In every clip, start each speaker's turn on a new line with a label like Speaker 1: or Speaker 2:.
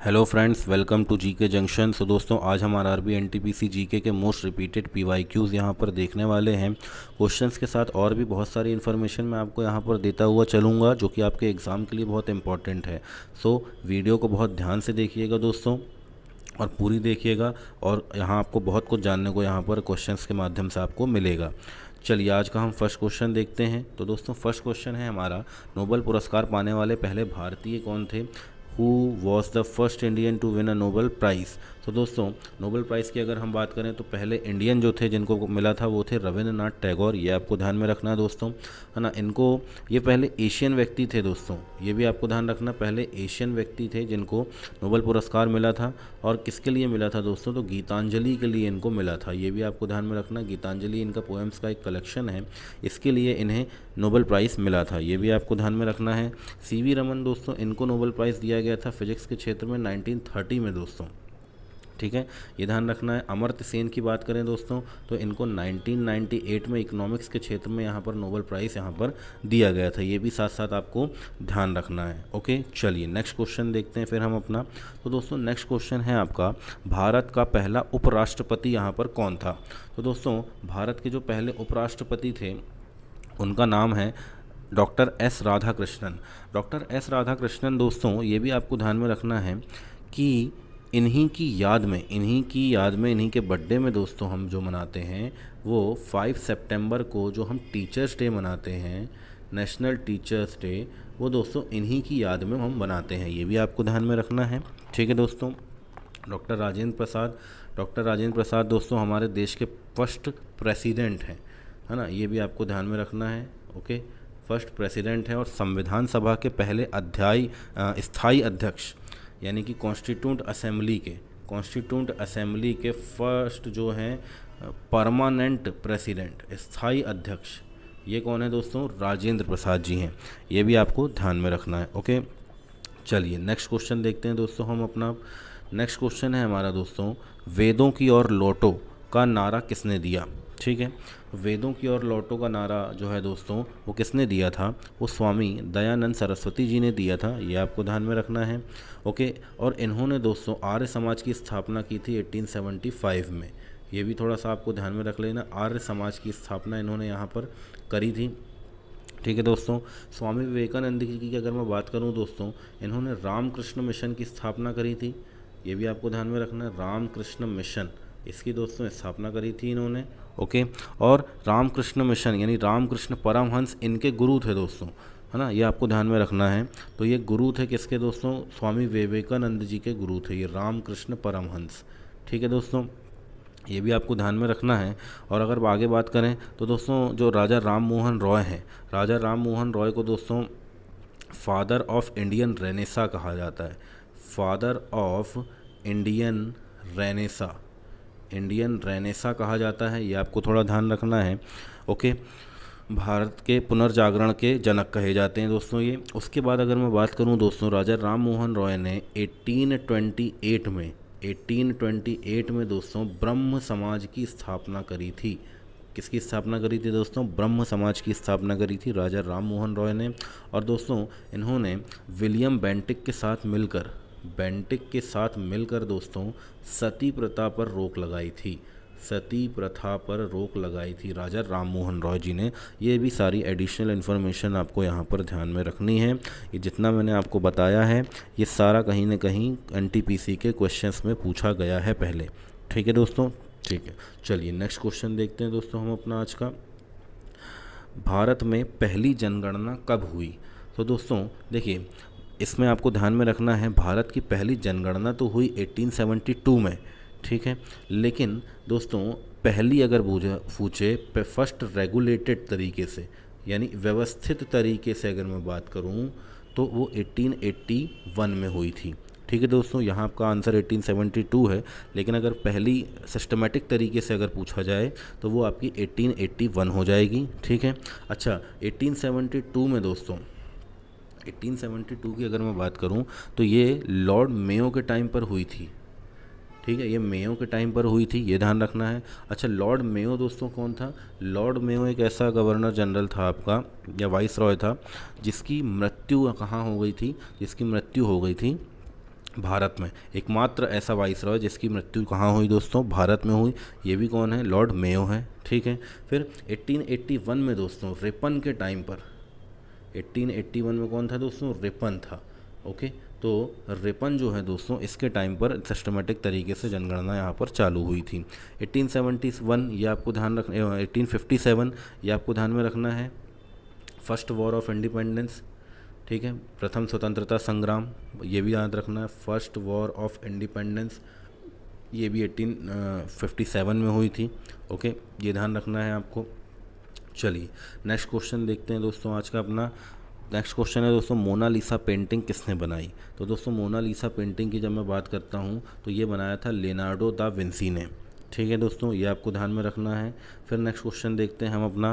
Speaker 1: Hello friends, welcome to GK junction. So दोस्तों, आज हम आरआरबी एनटीपीसी जीके के मोस्ट रिपीटेड पीवाईक्यूज़ यहाँ पर देखने वाले हैं। क्वेश्चंस के साथ और भी बहुत सारी इन्फॉर्मेशन मैं आपको यहाँ पर देता हुआ चलूँगा, जो कि आपके एग्ज़ाम के लिए बहुत इंपॉर्टेंट है। सो वीडियो को बहुत ध्यान से देखिएगा दोस्तों, और पूरी देखिएगा, और यहाँ आपको बहुत कुछ जानने को यहाँ पर क्वेश्चंस के माध्यम से आपको मिलेगा। चलिए, आज का हम फर्स्ट क्वेश्चन देखते हैं। तो दोस्तों, फर्स्ट क्वेश्चन है हमारा, नोबेल पुरस्कार पाने वाले पहले भारतीय कौन थे? Who was the first Indian to win a Nobel prize? तो दोस्तों, नोबेल प्राइज़ की अगर हम बात करें तो पहले इंडियन जो थे जिनको मिला था वो थे रविंद्रनाथ टैगोर। ये आपको ध्यान में रखना है दोस्तों, है ना। इनको, ये पहले एशियन व्यक्ति थे दोस्तों, ये भी आपको ध्यान रखना, पहले एशियन व्यक्ति थे जिनको नोबेल पुरस्कार मिला था। और किसके लिए मिला था दोस्तों? तो गीतांजलि के लिए इनको मिला था। ये भी आपको ध्यान में रखना, गीतांजलि इनका पोएम्स का एक कलेक्शन है, इसके लिए इन्हें नोबेल प्राइज़ मिला था। ये भी आपको ध्यान में रखना है। सीवी रमन दोस्तों, इनको नोबेल प्राइज़ दिया गया था फिजिक्स के क्षेत्र में 1930 में दोस्तों, ठीक है, ये ध्यान रखना है। अमर्त्य सेन की बात करें दोस्तों, तो इनको 1998 में इकोनॉमिक्स के क्षेत्र में यहाँ पर नोबेल प्राइज़ यहाँ पर दिया गया था। ये भी साथ साथ आपको ध्यान रखना है। ओके, चलिए नेक्स्ट क्वेश्चन देखते हैं फिर हम अपना। तो दोस्तों, नेक्स्ट क्वेश्चन है आपका, भारत का पहला उपराष्ट्रपति यहाँ पर कौन था? तो दोस्तों, भारत के जो पहले उपराष्ट्रपति थे उनका नाम है doctor S Radhakrishnan. Doctor S Radhakrishnan दोस्तों, ये भी आपको ध्यान में रखना है कि इन्हीं की याद में, इन्हीं के बर्थडे में दोस्तों हम जो मनाते हैं वो 5 सितंबर को, जो हम टीचर्स डे मनाते हैं, नेशनल टीचर्स डे, वो दोस्तों इन्हीं की याद में हम मनाते हैं। ये भी आपको ध्यान में रखना है, ठीक है दोस्तों। डॉक्टर राजेंद्र प्रसाद दोस्तों हमारे देश के फर्स्ट प्रेसिडेंट हैं, है ना। ये भी आपको ध्यान में रखना है। ओके, फर्स्ट प्रेसिडेंट है और संविधान सभा के पहले स्थायी अध्यक्ष, यानी कि कॉन्स्टिट्यूंट असेंबली के फर्स्ट जो हैं परमानेंट प्रेसिडेंट, स्थायी अध्यक्ष, ये कौन है दोस्तों? राजेंद्र प्रसाद जी हैं। ये भी आपको ध्यान में रखना है। ओके, चलिए नेक्स्ट क्वेश्चन देखते हैं दोस्तों हम अपना। नेक्स्ट क्वेश्चन है हमारा दोस्तों, वेदों की ओर लौटो का नारा किसने दिया? ठीक है, वेदों की ओर लौटो का नारा जो है दोस्तों वो किसने दिया था? वो स्वामी दयानंद सरस्वती जी ने दिया था। ये आपको ध्यान में रखना है। ओके, और इन्होंने दोस्तों आर्य समाज की स्थापना की थी 1875 में। ये भी थोड़ा सा आपको ध्यान में रख लेना, आर्य समाज की स्थापना इन्होंने यहाँ पर करी थी, ठीक है दोस्तों। स्वामी विवेकानंद जी की अगर मैं बात करूँ दोस्तों, इन्होंने रामकृष्ण मिशन की स्थापना करी थी। ये भी आपको ध्यान में रखना है, रामकृष्ण मिशन, इसकी दोस्तों स्थापना करी थी इन्होंने। ओके, और रामकृष्ण मिशन यानी रामकृष्ण परमहंस इनके गुरु थे दोस्तों, है ना। ये आपको ध्यान में रखना है। तो ये गुरु थे किसके दोस्तों? स्वामी विवेकानंद जी के गुरु थे ये रामकृष्ण परमहंस, ठीक है दोस्तों। ये भी आपको ध्यान में रखना है। और अगर आगे बात करें तो दोस्तों, जो राजा राम मोहन रॉय हैं, राजा राम मोहन रॉय को दोस्तों फादर ऑफ इंडियन रेनेसा कहा जाता है। फादर ऑफ इंडियन रेनेसा कहा जाता है। ये आपको थोड़ा ध्यान रखना है। ओके, भारत के पुनर्जागरण के जनक कहे जाते हैं दोस्तों ये। उसके बाद अगर मैं बात करूं दोस्तों, राजा राम मोहन रॉय ने 1828 में दोस्तों ब्रह्म समाज की स्थापना करी थी। किसकी स्थापना करी थी दोस्तों? ब्रह्म समाज की स्थापना करी थी राजा राम मोहन रॉय ने। और दोस्तों इन्होंने विलियम बेंटिक के साथ मिलकर दोस्तों सती प्रथा पर रोक लगाई थी राजा राम मोहन रॉय जी ने। ये भी सारी एडिशनल इन्फॉर्मेशन आपको यहाँ पर ध्यान में रखनी है। ये जितना मैंने आपको बताया है ये सारा कहीं ना कहीं एनटीपीसी के क्वेश्चंस में पूछा गया है पहले, ठीक है दोस्तों। ठीक है, चलिए नेक्स्ट क्वेश्चन देखते हैं दोस्तों हम अपना आज का। भारत में पहली जनगणना कब हुई? तो दोस्तों देखिए, इसमें आपको ध्यान में रखना है, भारत की पहली जनगणना तो हुई 1872 में, ठीक है। लेकिन दोस्तों पहली अगर पूछे फर्स्ट रेगुलेटेड तरीके से, यानी व्यवस्थित तरीके से अगर मैं बात करूं, तो वो 1881 में हुई थी, ठीक है दोस्तों। यहाँ आपका आंसर 1872 है, लेकिन अगर पहली सिस्टमेटिक तरीके से अगर पूछा जाए तो वो आपकी 1881 हो जाएगी, ठीक है। अच्छा, 1872 में दोस्तों, 1872 की अगर मैं बात करूं तो ये लॉर्ड मेयो के टाइम पर हुई थी, ठीक है। ये मेयो के टाइम पर हुई थी, ये ध्यान रखना है। अच्छा, लॉर्ड मेयो दोस्तों कौन था? लॉर्ड मेयो एक ऐसा गवर्नर जनरल था आपका, या वाइस रॉय था, जिसकी मृत्यु कहाँ हो गई थी? जिसकी मृत्यु हो गई थी भारत में एकमात्र ऐसा वाइसरॉय जिसकी मृत्यु कहाँ हुई दोस्तों, भारत में हुई। ये भी कौन है, लॉर्ड मेयो है, ठीक है। फिर 1881 में दोस्तों रिपन के टाइम पर, 1881 में कौन था दोस्तों, रिपन था, ओके। तो रिपन जो है दोस्तों इसके टाइम पर सिस्टमेटिक तरीके से जनगणना यहाँ पर चालू हुई थी। 1871 ये आपको ध्यान रख 1857 ये आपको ध्यान में रखना है, फर्स्ट वॉर ऑफ इंडिपेंडेंस, ठीक है, प्रथम स्वतंत्रता संग्राम, ये भी याद रखना है। फर्स्ट वॉर ऑफ इंडिपेंडेंस ये भी 1857 में हुई थी, ओके, ये ध्यान रखना है आपको। चलिए नेक्स्ट क्वेश्चन देखते हैं दोस्तों आज का अपना। नेक्स्ट क्वेश्चन है दोस्तों, मोनालिसा पेंटिंग किसने बनाई। तो दोस्तों मोनालिसा पेंटिंग की जब मैं बात करता हूँ तो ये बनाया था लियोनार्डो दा विंसी ने, ठीक है दोस्तों, ये आपको ध्यान में रखना है। फिर नेक्स्ट क्वेश्चन देखते हैं हम अपना,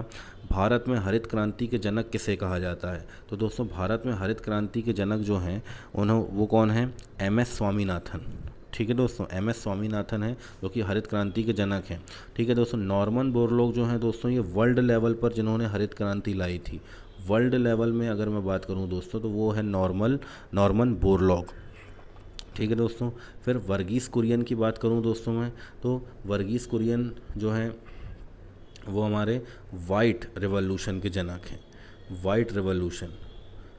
Speaker 1: भारत में हरित क्रांति के जनक किसे कहा जाता है। तो दोस्तों भारत में हरित क्रांति के जनक जो हैं वो कौन है, MS स्वामीनाथन, ठीक है दोस्तों, MS स्वामीनाथन है जो कि हरित क्रांति के जनक हैं, ठीक है दोस्तों। नॉर्मन बोरलॉग जो हैं दोस्तों ये वर्ल्ड लेवल पर जिन्होंने हरित क्रांति लाई थी, वर्ल्ड लेवल में अगर मैं बात करूं दोस्तों तो वो है नॉर्मन बोरलॉग, ठीक है दोस्तों। फिर वर्गीस कुरियन की बात करूं दोस्तों मैं, तो वर्गीस कुरियन जो हैं वो हमारे वाइट रिवॉल्यूशन के जनक हैं, वाइट रिवॉल्यूशन।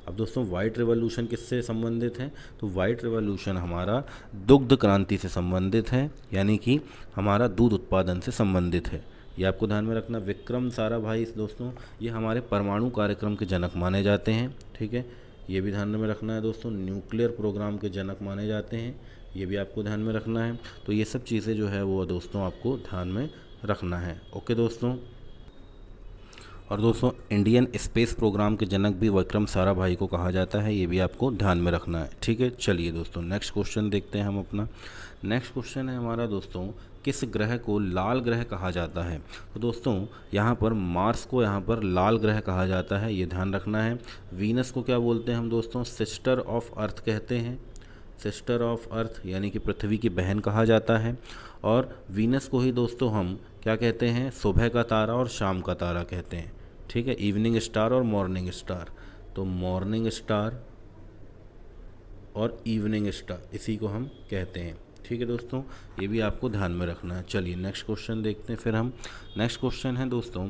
Speaker 1: अब दोस्तों वाइट रिवॉल्यूशन किससे संबंधित है, तो वाइट रिवॉल्यूशन हमारा दुग्ध क्रांति से संबंधित है, यानी कि हमारा दूध उत्पादन से संबंधित है, ये आपको ध्यान में रखना। विक्रम साराभाई दोस्तों ये हमारे परमाणु कार्यक्रम के जनक माने जाते हैं, ठीक है, ये भी ध्यान में रखना है दोस्तों। न्यूक्लियर प्रोग्राम के जनक माने जाते हैं, ये भी आपको ध्यान में रखना है। तो ये सब चीज़ें जो है वो दोस्तों आपको ध्यान में रखना है, ओके दोस्तों। और दोस्तों इंडियन स्पेस प्रोग्राम के जनक भी विक्रम साराभाई को कहा जाता है, ये भी आपको ध्यान में रखना है, ठीक है। चलिए दोस्तों नेक्स्ट क्वेश्चन देखते हैं हम अपना। नेक्स्ट क्वेश्चन है हमारा दोस्तों, किस ग्रह को लाल ग्रह कहा जाता है। तो दोस्तों यहाँ पर मार्स को यहाँ पर लाल ग्रह कहा जाता है, ये ध्यान रखना है। वीनस को क्या बोलते हैं हम दोस्तों, सिस्टर ऑफ अर्थ कहते हैं, सिस्टर ऑफ अर्थ यानी कि पृथ्वी की बहन कहा जाता है। और वीनस को ही दोस्तों हम क्या कहते हैं, सुबह का तारा और शाम का तारा कहते हैं, ठीक है, इवनिंग स्टार और मॉर्निंग स्टार। तो मॉर्निंग स्टार और इवनिंग स्टार इसी को हम कहते हैं, ठीक है दोस्तों, ये भी आपको ध्यान में रखना है। चलिए नेक्स्ट क्वेश्चन देखते हैं फिर हम। नेक्स्ट क्वेश्चन है दोस्तों,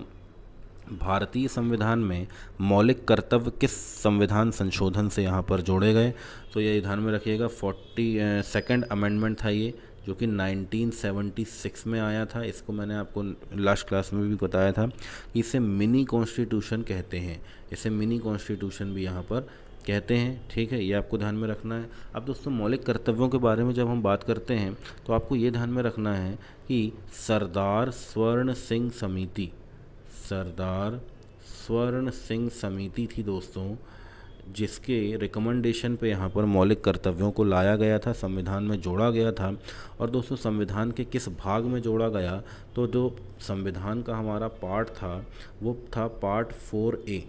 Speaker 1: भारतीय संविधान में मौलिक कर्तव्य किस संविधान संशोधन से यहाँ पर जोड़े गए। तो ये ध्यान में रखिएगा, 42nd अमेंडमेंट था ये, जो कि 1976 में आया था। इसको मैंने आपको लास्ट क्लास में भी बताया था कि इसे मिनी कॉन्स्टिट्यूशन कहते हैं, इसे मिनी कॉन्स्टिट्यूशन भी यहाँ पर कहते हैं, ठीक है, ये आपको ध्यान में रखना है। अब दोस्तों मौलिक कर्तव्यों के बारे में जब हम बात करते हैं तो आपको ये ध्यान में रखना है कि सरदार स्वर्ण सिंह समिति, सरदार स्वर्ण सिंह समिति थी दोस्तों, जिसके रिकमेंडेशन पे यहाँ पर मौलिक कर्तव्यों को लाया गया था, संविधान में जोड़ा गया था। और दोस्तों संविधान के किस भाग में जोड़ा गया, तो जो संविधान का हमारा पार्ट था वो था पार्ट 4A,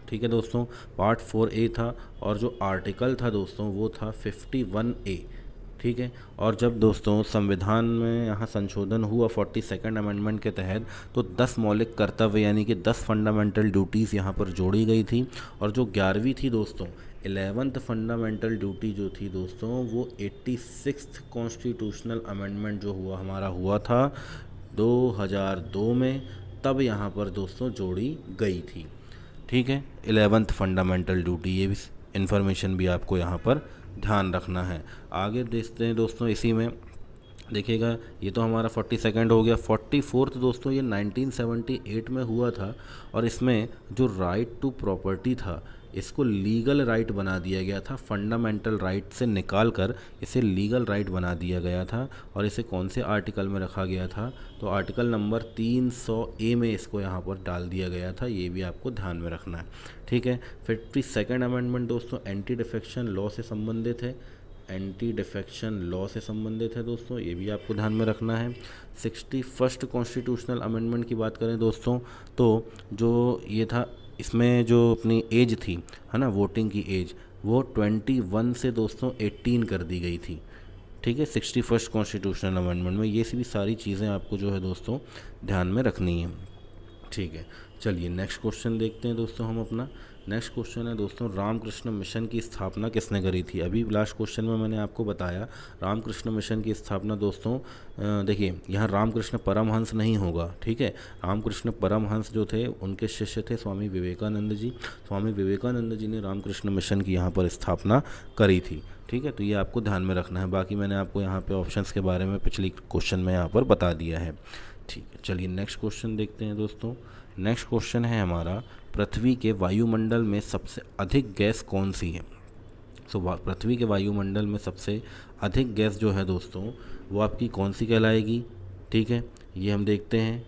Speaker 1: ठीक है दोस्तों, पार्ट 4A था। और जो आर्टिकल था दोस्तों वो था 51A, ठीक है। और जब दोस्तों संविधान में यहाँ संशोधन हुआ 42nd अमेंडमेंट के तहत, तो 10 मौलिक कर्तव्य यानी कि 10 फंडामेंटल ड्यूटीज़ यहाँ पर जोड़ी गई थी। और जो 11वीं थी दोस्तों, 11th फंडामेंटल ड्यूटी जो थी दोस्तों वो 86th कॉन्स्टिट्यूशनल अमेंडमेंट जो हमारा हुआ था 2002 में, तब यहाँ पर दोस्तों जोड़ी गई थी, ठीक है, 11th फंडामेंटल ड्यूटी। ये भी इन्फॉर्मेशन भी आपको यहाँ पर ध्यान रखना है। आगे देखते हैं दोस्तों, इसी में देखिएगा, ये तो हमारा 42nd हो गया। 44th दोस्तों ये 1978 में हुआ था, और इसमें जो राइट टू प्रॉपर्टी था इसको लीगल राइट बना दिया गया था, फंडामेंटल राइट से निकाल कर इसे लीगल राइट बना दिया गया था। और इसे कौन से आर्टिकल में रखा गया था, तो आर्टिकल नंबर 300A में इसको यहाँ पर डाल दिया गया था, ये भी आपको ध्यान में रखना है, ठीक है। 52nd अमेंडमेंट दोस्तों एंटी डिफेक्शन लॉ से संबंधित है, एंटी डिफेक्शन लॉ से संबंधित है दोस्तों, ये भी आपको ध्यान में रखना है। 61st कॉन्स्टिट्यूशनल अमेंडमेंट की बात करें दोस्तों, तो जो ये था, इसमें जो अपनी एज थी, है ना, वोटिंग की एज, वो 21 से दोस्तों 18 कर दी गई थी, ठीक है, 61st कॉन्स्टिट्यूशनल अमेंडमेंट में। ये भी सारी चीज़ें आपको जो है दोस्तों ध्यान में रखनी है, ठीक है। चलिए नेक्स्ट क्वेश्चन देखते हैं दोस्तों हम अपना। नेक्स्ट क्वेश्चन है दोस्तों, रामकृष्ण मिशन की स्थापना किसने करी थी। अभी लास्ट क्वेश्चन में मैंने आपको बताया रामकृष्ण मिशन की स्थापना दोस्तों, देखिए यहाँ रामकृष्ण परमहंस नहीं होगा, ठीक है। रामकृष्ण परमहंस जो थे उनके शिष्य थे स्वामी विवेकानंद जी। स्वामी विवेकानंद जी ने रामकृष्ण मिशन की यहाँ पर स्थापना करी थी, ठीक है। तो ये आपको ध्यान में रखना है। बाकी मैंने आपको यहाँ पे ऑप्शंस के बारे में पिछली क्वेश्चन में यहाँ पर बता दिया है, ठीक है। चलिए नेक्स्ट क्वेश्चन देखते हैं दोस्तों। नेक्स्ट क्वेश्चन है हमारा, पृथ्वी के वायुमंडल में सबसे अधिक गैस कौन सी है। पृथ्वी के वायुमंडल में सबसे अधिक गैस जो है दोस्तों वो आपकी कौन सी कहलाएगी, ठीक है। ये हम देखते हैं।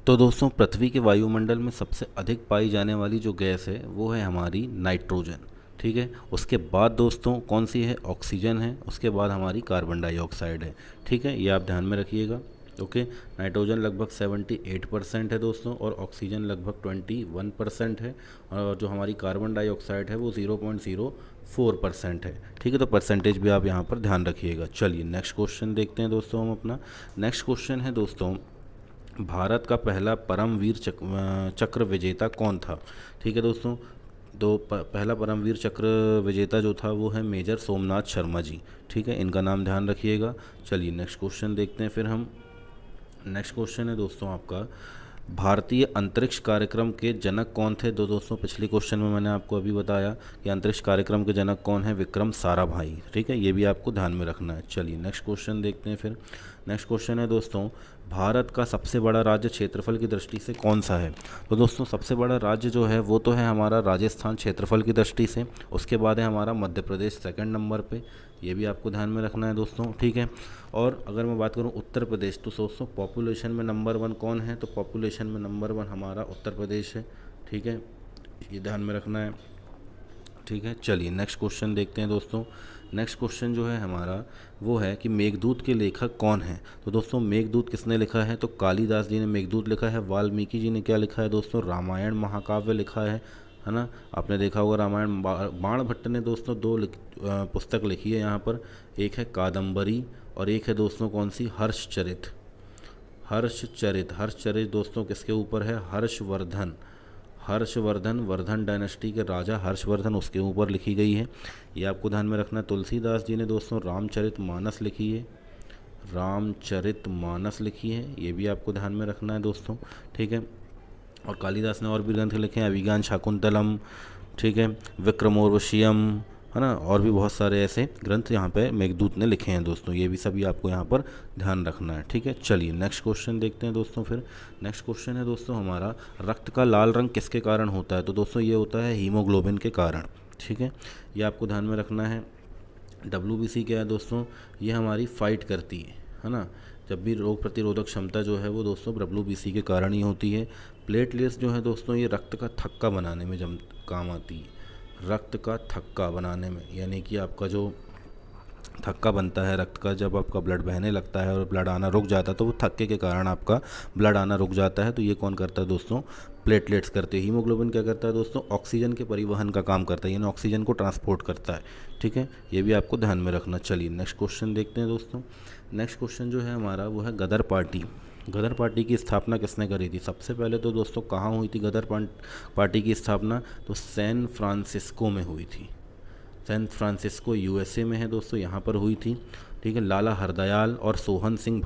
Speaker 1: तो दोस्तों पृथ्वी के वायुमंडल में सबसे अधिक पाई जाने वाली जो गैस है वो है हमारी नाइट्रोजन, ठीक है। उसके बाद दोस्तों कौन सी है, ऑक्सीजन है। उसके बाद हमारी कार्बन डाइऑक्साइड है, ठीक है। ये आप ध्यान में रखिएगा, ओके। नाइट्रोजन लगभग 78% है दोस्तों और ऑक्सीजन लगभग 21% है और जो हमारी कार्बन डाइऑक्साइड है वो 0.04% है, ठीक है। तो परसेंटेज भी आप यहाँ पर ध्यान रखिएगा। चलिए नेक्स्ट क्वेश्चन देखते हैं दोस्तों हम अपना। नेक्स्ट क्वेश्चन है दोस्तों, भारत का पहला परमवीर चक्र विजेता कौन था, ठीक है दोस्तों। तो पहला परमवीर चक्र विजेता जो था वो है मेजर सोमनाथ शर्मा जी, ठीक है। इनका नाम ध्यान रखिएगा। चलिए नेक्स्ट क्वेश्चन देखते हैं फिर हम। नेक्स्ट क्वेश्चन है दोस्तों आपका, भारतीय अंतरिक्ष कार्यक्रम के जनक कौन थे। तो दोस्तों पिछले क्वेश्चन में मैंने आपको अभी बताया कि अंतरिक्ष कार्यक्रम के जनक कौन है, विक्रम साराभाई, ठीक है। ये भी आपको ध्यान में रखना है। चलिए नेक्स्ट क्वेश्चन देखते हैं फिर। नेक्स्ट क्वेश्चन है दोस्तों, भारत का सबसे बड़ा राज्य क्षेत्रफल की दृष्टि से कौन सा है। तो दोस्तों सबसे बड़ा राज्य जो है वो तो है हमारा राजस्थान क्षेत्रफल की दृष्टि से। उसके बाद है हमारा मध्य प्रदेश सेकंड नंबर पे, ये भी आपको ध्यान में रखना है दोस्तों, ठीक है। और अगर मैं बात करूं उत्तर प्रदेश, तो दोस्तों पॉपुलेशन में नंबर 1 कौन है, तो पॉपुलेशन में नंबर 1 हमारा उत्तर प्रदेश है, ठीक है। ये ध्यान में रखना है, ठीक है। चलिए नेक्स्ट क्वेश्चन देखते हैं दोस्तों। नेक्स्ट क्वेश्चन जो है हमारा वो है कि मेघदूत के लेखक कौन है। तो दोस्तों मेघदूत किसने लिखा है, तो कालिदास जी ने मेघदूत लिखा है। वाल्मीकि जी ने क्या लिखा है दोस्तों, रामायण महाकाव्य लिखा है ना। आपने देखा होगा रामायण। बाण भट्ट ने दोस्तों 2 पुस्तक लिखी है यहाँ पर, एक है कादम्बरी और एक है दोस्तों कौन सी, हर्षचरित। हर्षचरित दोस्तों किसके ऊपर है, हर्षवर्धन वर्धन डायनेस्टी के राजा हर्षवर्धन, उसके ऊपर लिखी गई है। ये आपको ध्यान में रखना। तुलसीदास जी ने दोस्तों रामचरितमानस लिखी है, ये भी आपको ध्यान में रखना है दोस्तों, ठीक है। और कालिदास ने और भी ग्रंथ लिखे हैं, अभिज्ञान शाकुंतलम, ठीक है, विक्रमोर्वशीयम, है ना। और भी बहुत सारे ऐसे ग्रंथ यहाँ पे मेघदूत ने लिखे हैं दोस्तों, ये भी सभी आपको यहाँ पर ध्यान रखना है, ठीक है। चलिए नेक्स्ट क्वेश्चन देखते हैं दोस्तों फिर। नेक्स्ट क्वेश्चन है दोस्तों हमारा, रक्त का लाल रंग किसके कारण होता है। तो दोस्तों ये होता है हीमोग्लोबिन के कारण, ठीक है। ये आपको ध्यान में रखना है। WBC क्या है दोस्तों, ये हमारी फाइट करती है ना। जब भी रोग प्रतिरोधक क्षमता जो है वो दोस्तों WBC के कारण ही होती है। प्लेटलेट्स जो है दोस्तों ये रक्त का थक्का बनाने में जब काम आती है, रक्त का थक्का बनाने में, यानी कि आपका जो थक्का बनता है रक्त का, जब आपका ब्लड बहने लगता है और ब्लड आना रुक जाता है तो वो थक्के के कारण आपका ब्लड आना रुक जाता है। तो ये कौन करता है दोस्तों, प्लेटलेट्स करते हैं। हीमोग्लोबिन क्या करता है दोस्तों, ऑक्सीजन के परिवहन का काम करता है, यानी ऑक्सीजन को ट्रांसपोर्ट करता है, ठीक है। ये भी आपको ध्यान में रखना। चलिए नेक्स्ट क्वेश्चन देखते हैं दोस्तों। नेक्स्ट क्वेश्चन जो है हमारा वो है गदर पार्टी। गदर पार्टी की स्थापना किसने करी थी। सबसे पहले तो दोस्तों कहाँ हुई थी गदर पार्टी की स्थापना, तो सैन फ्रांसिस्को में हुई थी। सैन फ्रांसिस्को USA में है दोस्तों, यहाँ पर हुई थी, ठीक है। लाला हरदयाल और सोहन सिंह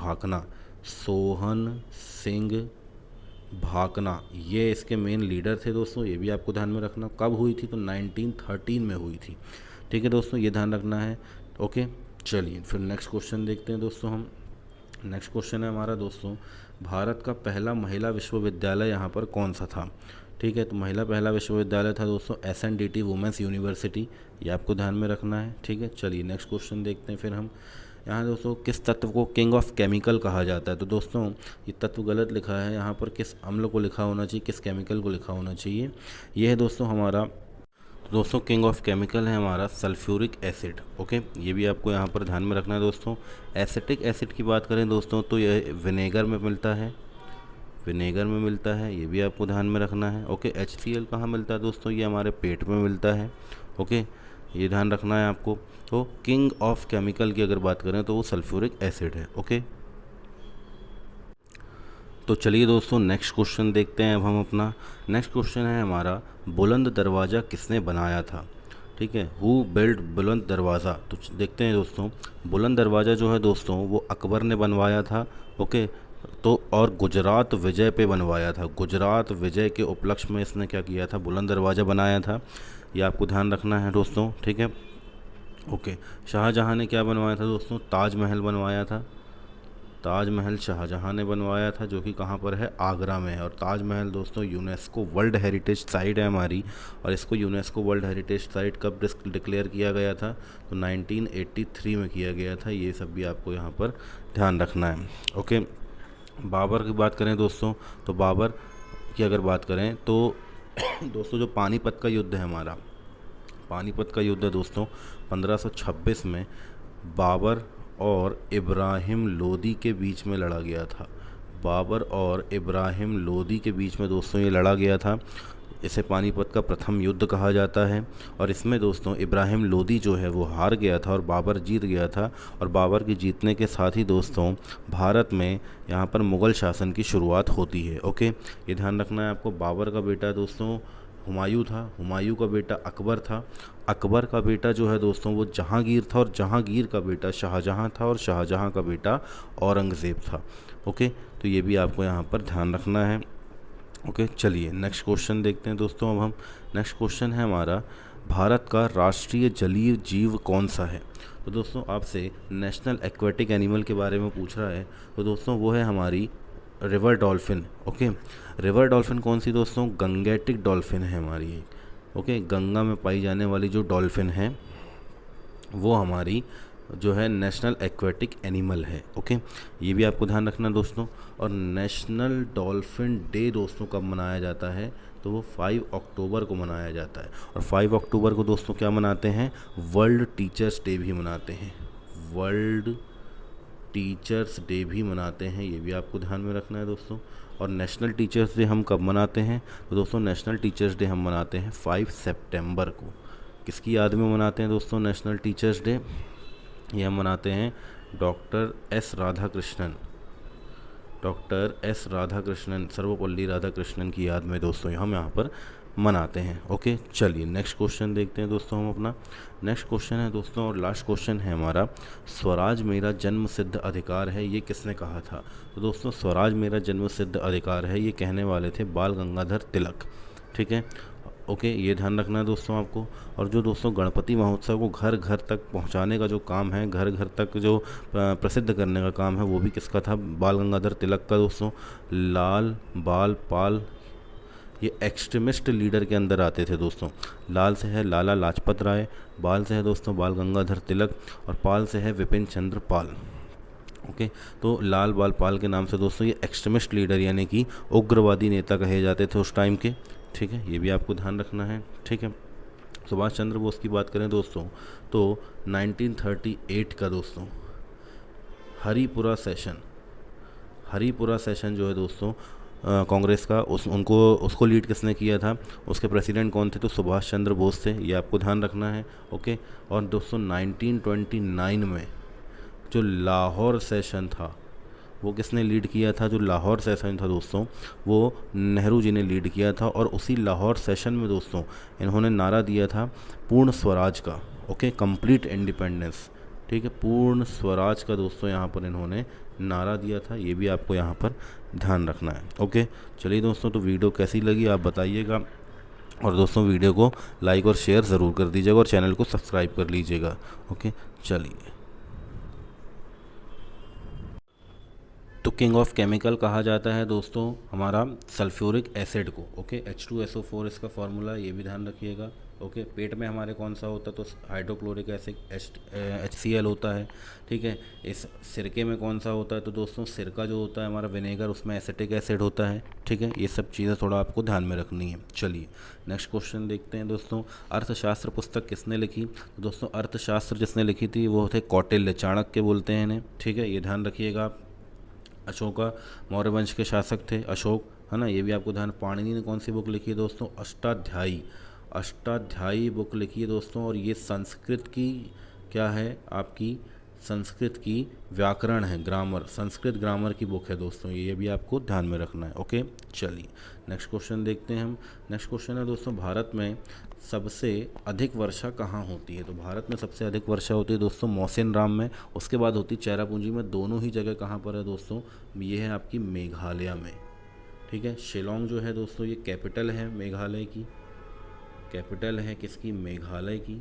Speaker 1: भाकना ये इसके मेन लीडर थे दोस्तों, ये भी आपको ध्यान में रखना। कब हुई थी, तो 1913 में हुई थी, ठीक है दोस्तों, ये ध्यान रखना है, ओके। चलिए फिर नेक्स्ट क्वेश्चन देखते हैं दोस्तों हम। नेक्स्ट क्वेश्चन है हमारा दोस्तों, भारत का पहला महिला विश्वविद्यालय यहाँ पर कौन सा था, ठीक है। तो पहला विश्वविद्यालय था दोस्तों SNDT वुमेंस यूनिवर्सिटी, ये आपको ध्यान में रखना है, ठीक है। चलिए नेक्स्ट क्वेश्चन देखते हैं फिर हम। यहाँ दोस्तों किस तत्व को किंग ऑफ केमिकल कहा जाता है। तो दोस्तों ये तत्व गलत लिखा है, यहाँ पर किस अम्ल को लिखा होना चाहिए, किस केमिकल को लिखा होना चाहिए। ये है दोस्तों हमारा, दोस्तों किंग ऑफ केमिकल है हमारा सल्फ्यूरिक एसिड, ओके। ये भी आपको यहाँ पर ध्यान में रखना है दोस्तों। एसिटिक एसिड की बात करें दोस्तों तो यह विनेगर में मिलता है, ये भी आपको ध्यान में रखना है, ओके। HCl कहाँ मिलता है दोस्तों, ये हमारे पेट में मिलता है, ओके। ये ध्यान रखना है आपको। तो किंग ऑफ केमिकल की अगर बात करें तो वो सल्फ्यूरिक एसिड है, ओके। तो चलिए दोस्तों नेक्स्ट क्वेश्चन देखते हैं अब हम अपना। नेक्स्ट क्वेश्चन है हमारा, बुलंद दरवाज़ा किसने बनाया था? ठीक है, हु बिल्ड बुलंद दरवाज़ा। तो देखते हैं दोस्तों, बुलंद दरवाज़ा जो है दोस्तों वो अकबर ने बनवाया था। ओके, तो और गुजरात विजय पे बनवाया था। गुजरात विजय के उपलक्ष्य में इसने क्या किया था, बुलंद दरवाज़ा बनाया था। ये आपको ध्यान रखना है दोस्तों, ठीक है। ओके, शाहजहाँ ने क्या बनवाया था दोस्तों? ताजमहल बनवाया था। ताजमहल शाहजहाँ ने बनवाया था, जो कि कहाँ पर है, आगरा में है। और ताजमहल दोस्तों यूनेस्को वर्ल्ड हेरिटेज साइट है हमारी, और इसको यूनेस्को वर्ल्ड हेरिटेज साइट कब डिक्लेयर किया गया था? तो 1983 में किया गया था। ये सब भी आपको यहाँ पर ध्यान रखना है। ओके, बाबर की बात करें दोस्तों, तो बाबर की अगर बात करें तो दोस्तों जो पानीपत का युद्ध है हमारा, पानीपत का युद्ध है दोस्तों 1526 में बाबर और इब्राहिम लोदी के बीच में लड़ा गया था। बाबर और इब्राहिम लोदी के बीच में दोस्तों ये लड़ा गया था। इसे पानीपत का प्रथम युद्ध कहा जाता है। और इसमें दोस्तों इब्राहिम लोदी जो है वो हार गया था और बाबर जीत गया था। और बाबर के जीतने के साथ ही दोस्तों भारत में यहाँ पर मुग़ल शासन की शुरुआत होती है। ओके, ये ध्यान रखना है आपको। बाबर का बेटा दोस्तों हुमायूं था, हुमायूं का बेटा अकबर था, अकबर का बेटा जो है दोस्तों वो जहांगीर था, और जहांगीर का बेटा शाहजहां था, और शाहजहां का बेटा औरंगज़ेब था। ओके, तो ये भी आपको यहाँ पर ध्यान रखना है। ओके, चलिए नेक्स्ट क्वेश्चन देखते हैं दोस्तों अब हम। नेक्स्ट क्वेश्चन है हमारा, भारत का राष्ट्रीय जलीय जीव कौन सा है? तो दोस्तों आपसे नेशनल एक्वेटिक एनिमल के बारे में पूछ रहा है, तो दोस्तों वो है हमारी river dolphin. Okay, river dolphin कौन सी दोस्तों? गंगेटिक डॉल्फिन है हमारी एक। ओके, गंगा में पाई जाने वाली जो डॉल्फिन है वो हमारी जो है नेशनल एक्वेटिक एनिमल है। ओके, ये भी आपको ध्यान रखना दोस्तों। और नेशनल डॉल्फिन डे दोस्तों कब मनाया जाता है? तो वो 5 अक्टूबर को मनाया जाता है। और 5 अक्टूबर को दोस्तों क्या मनाते हैं? वर्ल्ड टीचर्स डे भी मनाते हैं। वर्ल्ड टीचर्स डे भी मनाते हैं, ये भी आपको ध्यान में रखना है दोस्तों। और नेशनल टीचर्स डे हम कब मनाते हैं? तो दोस्तों नेशनल टीचर्स डे हम मनाते हैं 5 सितंबर को। किसकी याद में मनाते हैं दोस्तों नेशनल टीचर्स डे? ये हम मनाते हैं doctor S Radhakrishnan, doctor S Radhakrishnan, Sarvepalli Radhakrishnan की याद में दोस्तों हम यहाँ पर मनाते हैं। ओके, चलिए नेक्स्ट क्वेश्चन देखते हैं दोस्तों हम अपना। नेक्स्ट क्वेश्चन है दोस्तों और लास्ट क्वेश्चन है हमारा, स्वराज मेरा जन्म सिद्ध अधिकार है, ये किसने कहा था? तो दोस्तों स्वराज मेरा जन्म सिद्ध अधिकार है, ये कहने वाले थे बाल गंगाधर तिलक। ठीक है, ओके, ये ध्यान रखना है दोस्तों आपको। और जो दोस्तों गणपति महोत्सव को घर घर तक पहुंचाने का जो काम है, घर घर तक जो प्रसिद्ध करने का काम है, वो भी किसका था? बाल गंगाधर तिलक का दोस्तों। लाल, बाल, पाल, ये एक्सट्रीमिस्ट लीडर के अंदर आते थे दोस्तों। लाल से है लाला लाजपत राय, बाल से है दोस्तों बाल गंगाधर तिलक, और पाल से है विपिन चंद्र पाल। ओके, तो लाल, बाल, पाल के नाम से दोस्तों ये एक्सट्रीमिस्ट लीडर यानी कि उग्रवादी नेता कहे जाते थे उस टाइम के। ठीक है, ये भी आपको ध्यान रखना है। ठीक है, सुभाष चंद्र बोस की बात करें दोस्तों तो 1938 का दोस्तों हरिपुरा सेशन जो है दोस्तों कांग्रेस का, उसको लीड किसने किया था? उसके प्रेसिडेंट कौन थे? तो सुभाष चंद्र बोस थे, ये आपको ध्यान रखना है। ओके, और दोस्तों 1929 में जो लाहौर सेशन था वो किसने लीड किया था? जो लाहौर सेशन था दोस्तों वो नेहरू जी ने लीड किया था। और उसी लाहौर सेशन में दोस्तों इन्होंने नारा दिया था पूर्ण स्वराज का। Okay, complete independence. ठीक है, पूर्ण स्वराज का दोस्तों यहाँ पर इन्होंने नारा दिया था, ये भी आपको यहाँ पर ध्यान रखना है। ओके, चलिए दोस्तों, तो वीडियो कैसी लगी आप बताइएगा, और दोस्तों वीडियो को लाइक और शेयर ज़रूर कर दीजिएगा, और चैनल को सब्सक्राइब कर लीजिएगा। ओके, चलिए। तो किंग ऑफ केमिकल कहा जाता है दोस्तों हमारा सल्फ्यूरिक एसिड को। ओके, H2SO4 इसका फार्मूला, ये भी ध्यान रखिएगा। ओके, पेट में हमारे कौन सा होता है? तो हाइड्रोक्लोरिक एसिड HCl होता है। ठीक है, इस सिरके में कौन सा होता है? तो दोस्तों सिरका जो होता है हमारा विनेगर, उसमें एसिटिक एसिड होता है। ठीक है, ये सब चीज़ें थोड़ा आपको ध्यान में रखनी है। चलिए नेक्स्ट क्वेश्चन देखते हैं दोस्तों। अर्थशास्त्र पुस्तक किसने लिखी? तो दोस्तों अर्थशास्त्र जिसने लिखी थी वो थे कौटिल्य, चाणक्य बोलते हैं इन्हें। ठीक है, ये ध्यान रखिएगा आप। अशोका मौर्य वंश के शासक थे अशोक, है ना, ये भी आपको ध्यान। पाणिनि ने कौन सी बुक लिखी है दोस्तों? अष्टाध्यायी बुक लिखी है दोस्तों। और ये संस्कृत की क्या है? आपकी संस्कृत की व्याकरण है, ग्रामर, संस्कृत ग्रामर की बुक है दोस्तों, ये भी आपको ध्यान में रखना है। ओके, चलिए नेक्स्ट क्वेश्चन देखते हैं हम। नेक्स्ट क्वेश्चन है दोस्तों, भारत में सबसे अधिक वर्षा कहाँ होती है? तो भारत में सबसे अधिक वर्षा होती है दोस्तों मौसिन राम में, उसके बाद होती है चेरापूंजी में। दोनों ही जगह कहाँ पर है दोस्तों? ये है आपकी मेघालय में। ठीक है, शिलोंग जो है दोस्तों ये कैपिटल है मेघालय की, कैपिटल है किसकी? मेघालय की।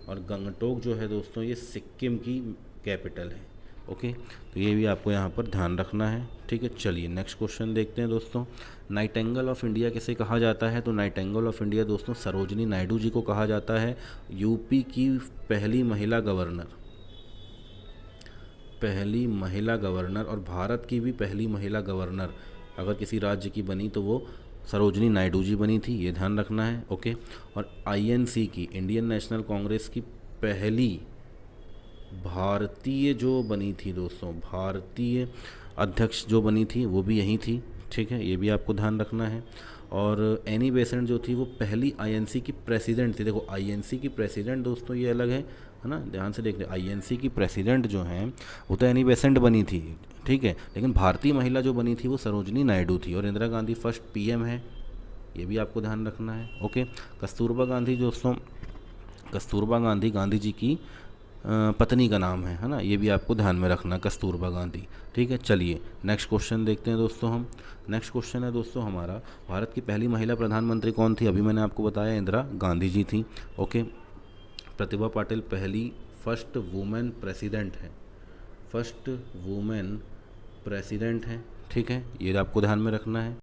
Speaker 1: और गंगटोक जो है दोस्तों ये सिक्किम की कैपिटल है। ओके, तो ये भी आपको यहाँ पर ध्यान रखना है। ठीक है, चलिए नेक्स्ट क्वेश्चन देखते हैं दोस्तों। नाइटेंगल ऑफ इंडिया किसे कहा जाता है? तो नाइटेंगल ऑफ इंडिया दोस्तों सरोजिनी नायडू जी को कहा जाता है। यूपी की पहली महिला गवर्नर, पहली महिला गवर्नर, और भारत की भी पहली महिला गवर्नर अगर किसी राज्य की बनी तो वो सरोजिनी नायडू जी बनी थी, ये ध्यान रखना है। ओके, और आईएनसी की, इंडियन नेशनल कांग्रेस की पहली भारतीय जो बनी थी दोस्तों, भारतीय अध्यक्ष जो बनी थी वो भी यही थी। ठीक है, ये भी आपको ध्यान रखना है। और एनी बेसेंट जो थी वो पहली आईएनसी की प्रेसिडेंट थी। देखो आईएनसी की प्रेसिडेंट दोस्तों ये अलग है ना, ध्यान से देख रहे, आईएनसी की प्रेसिडेंट जो हैं वो तो एनी बेसेंट बनी थी। ठीक है, लेकिन भारतीय महिला जो बनी थी वो सरोजिनी नायडू थी। और इंदिरा गांधी फर्स्ट पीएम है, ये भी आपको ध्यान रखना है। ओके, कस्तूरबा गांधी दोस्तों, कस्तूरबा गांधी गांधी जी की पत्नी का नाम है ना, ये भी आपको ध्यान में रखना, कस्तूरबा गांधी। ठीक है, चलिए नेक्स्ट क्वेश्चन देखते हैं दोस्तों हम। नेक्स्ट क्वेश्चन है दोस्तों हमारा, भारत की पहली महिला प्रधानमंत्री कौन थी? अभी मैंने आपको बताया इंदिरा गांधी जी थी। ओके, प्रतिभा पाटिल पहली फर्स्ट वुमेन प्रेसिडेंट है, फर्स्ट वुमेन प्रेसिडेंट है। ठीक है, ये आपको ध्यान में रखना है।